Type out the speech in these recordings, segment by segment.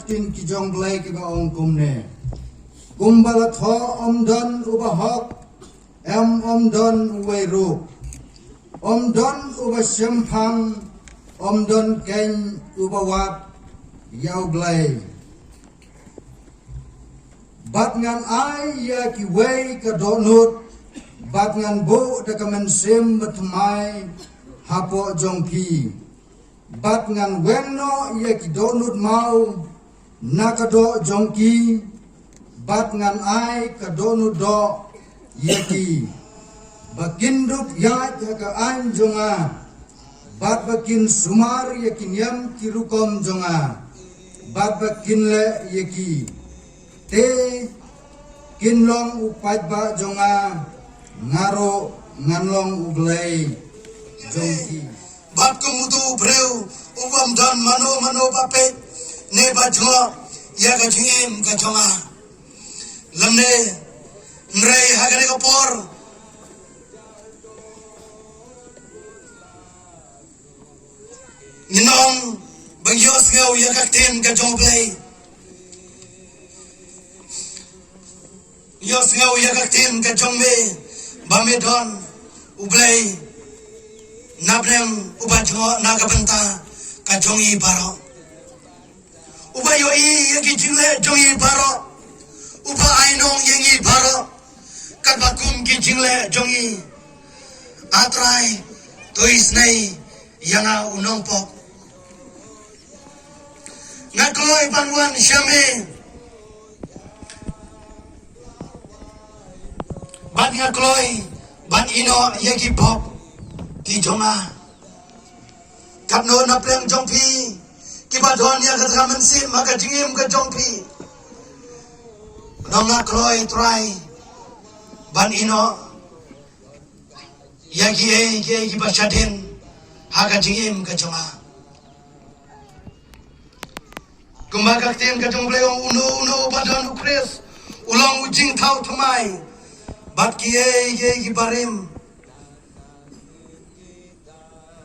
tin ki jong blai ki ga ong kumne kumbala tho omdon ubahok omdon uwairu omdon ubasyampang omdon ken ubawat yau glai bat ngan ai ya ki wei ka donut bat ngan bo da kamen sim batmai hapo jongki bat ngan wenno ya ki donut mau nakado jongki bat ngan ai ka donut do ya ki bakindup ya ka an jonga bat bakin sumar ya ki nyam ki rukom jonga bat bakin le ya ki te kinlong upat ba jonga ngaro nganlong uglay jongki bat kumutu breu ubam dan mano pape ne bajwa ya ka jingim ka jonga lamne nrei hagane ko por ninong bagyos ngau ya ka tem ka jongblay yos ngau ya ka tem ka jongme bamedon ublay nabrem ubajho nagabanta ka jongi baro ubayo i yagi jingle jongi baro uba ainong yengi baro kalbakum ki jingle jongi atrai tois nei yanga unong pok ngakloi banwan syame ban ngakloi ban ino yagi pok di jonga kapno na prem jongpi kibadon ya katamen si maka jingim ke jongpi nonga kloi try ban ino yagi bachaden haga jingim ke jonga kumbaga tem ke jong bleong uno badon ukres ulong ujing tau thamai bat ki barim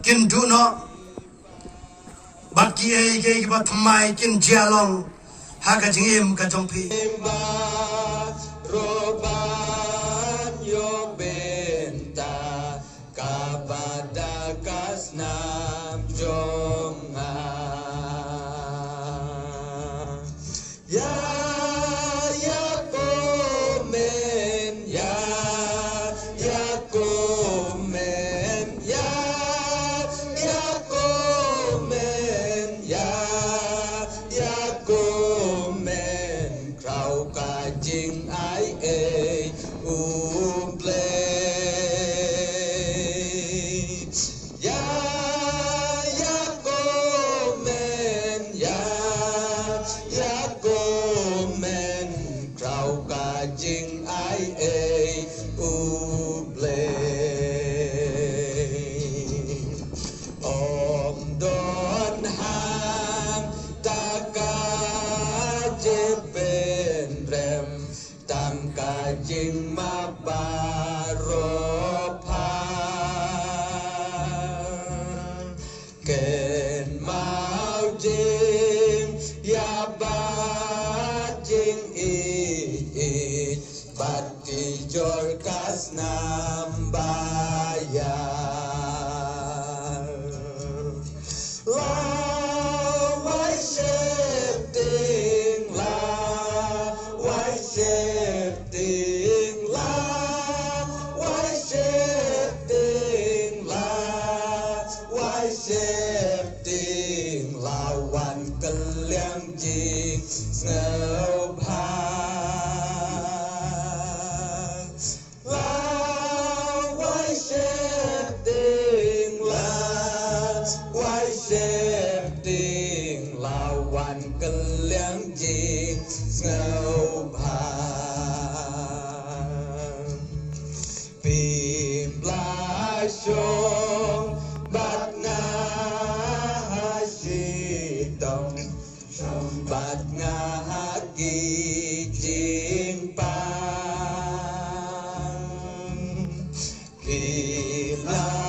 kin duno bat ki bat thamai kin jialong haga jingim ka jongpi roban yo benta kapada kasnam jonga ya komen ya komen ya komen ya komen krau ka jing ai e play ya komen ya komen krau ka jing ai e play om don hang taka jepen rem tangka jing mabaropan ken mau jing ya ba jing i bati jor kas nambayar why shifting why shifting why shifting why shifting lawan keliang jing ngau bhang why shifting why shifting lawan keliang jing ngau bhang pimpla syong bat ngahasitong bat ngahagi jing pang kila